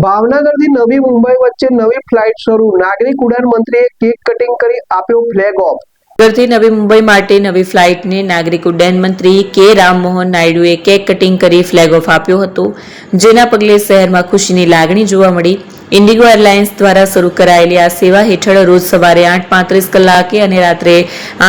ભાવનગરથી નવી મુંબઈ વચ્ચે નવી ફ્લાઇટ શરૂ, નાગરિક ઉડ્ડયન મંત્રીએ કેક કટિંગ કરી આપ્યો ફ્લેગ ઓફ। ભાવનગરથી નવી મુંબઈ માટે નવી ફ્લાઇટને નાગરિક ઉડ્ડયન મંત્રી કે રામમોહન નાયડુએ કેક કટિંગ કરી ફ્લેગ ઓફ આપ્યો હતો, જેના પગલે શહેરમાં ખુશીની લાગણી જોવા મળી। ઇન્ડિગો એરલાઇન્સ દ્વારા શરૂ કરાયેલી આ સેવા હેઠળ રોજ સવારે 8:35 કલાકે અને રાત્રે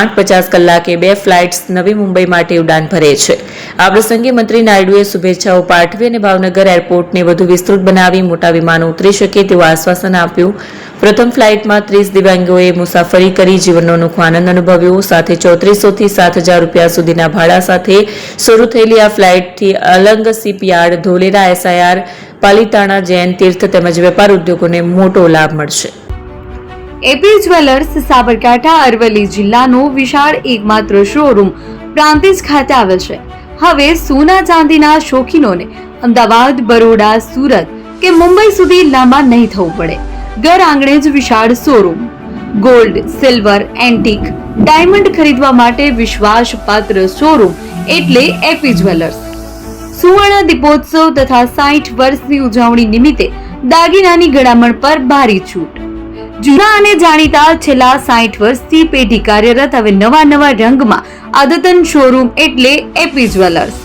8:50 કલાકે બે ફ્લાઇટ્સ નવી મુંબઈ માટે ઉડાન ભરે છે। આ પ્રસંગે મંત્રી નાયડુએ શુભેચ્છાઓ પાઠવી અને ભાવનગર એરપોર્ટને વધુ વિસ્તૃત બનાવી મોટા વિમાનો ઉતરી શકે તેવું આશ્વાસન આપ્યું। પ્રથમ ફ્લાઇટમાં 30 દિવ્યાંગોએ મુસાફરી કરી જીવનનો અનોખો આનંદ અનુભવ્યો। સાથે 3400 થી 7000 રૂપિયા સુધીના ભાડા સાથે શરૂ થયેલી આ ફ્લાઇટથી અલંગ શિપયાર્ડ, ધોલેરા SIR, પાલિતાણા, જૈન તીર્થ તેમજ વેપાર ઉદ્યોગોને મોટો લાભ મળશે। એપી જ્વેલર્સ સાબરકાંઠા અરવલ્લી જિલ્લાનો વિશાળ એકમાત્ર શોરૂમ પ્રાંતિજ ખાતે આવેલ છે। હવે સોના ચાંદીના શોખીનોને અમદાવાદ, બરોડા, સુરત કે મુંબઈ સુધી લાંબા નહીં થવું પડે। ઘર આંગણે જ વિશાળ showroom. Gold, silver, antique, diamond ખરીદવા માટે વિશ્વાસપાત્ર શોરૂમ એટલે એપી જ્વેલર્સ। સુવર્ણ દીપોત્સવ તથા 60 વર્ષની ઉજવણી નિમિત્તે દાગીનાની ગળામણ પર ભારી છૂટ। જૂના અને જાણીતા છેલ્લા 60 વર્ષથી પેઢી કાર્યરત હવે નવા રંગમાં અદ્યતન શોરૂમ એટલે એપી જ્વેલર્સ।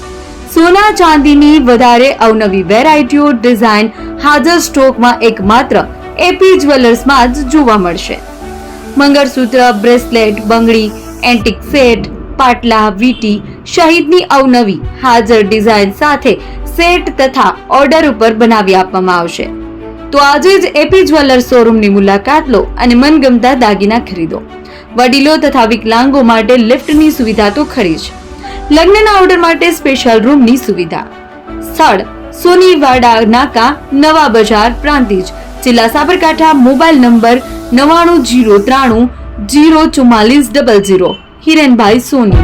સોના ચાંદીની વધારે અવનવી વેરાયટીઓ, ડિઝાઇન હાજર સ્ટોકમાં એકમાત્ર એપી જ્વેલર્સમાં જ જોવા મળશે। મંગળસૂત્ર, બ્રેસલેટ, બંગડી, એન્ટિક સેટ, પાટલા, વીટી સહિતની અવનવી હાજર ડિઝાઇન સાથે સેટ તથા ઓર્ડર ઉપર બનાવી આપવામાં આવશે। તો આજે જ એપી જ્વેલર્સ શોરૂમની મુલાકાત લો અને મનગમતા દાગીના ખરીદો। વડીલો તથા વિકલાંગો માટે લિફ્ટની સુવિધા તો ખરી જ, લગ્નના ઓર્ડર માટે સ્પેશિયલ રૂમની સુવિધા। સ્થળ સોનીવાડા નાકા, નવા બજાર, પ્રાંતિજ, જિલ્લા સાબરકાંઠા। Mobile number 9903 04400। હિરેનભાઈ સોની।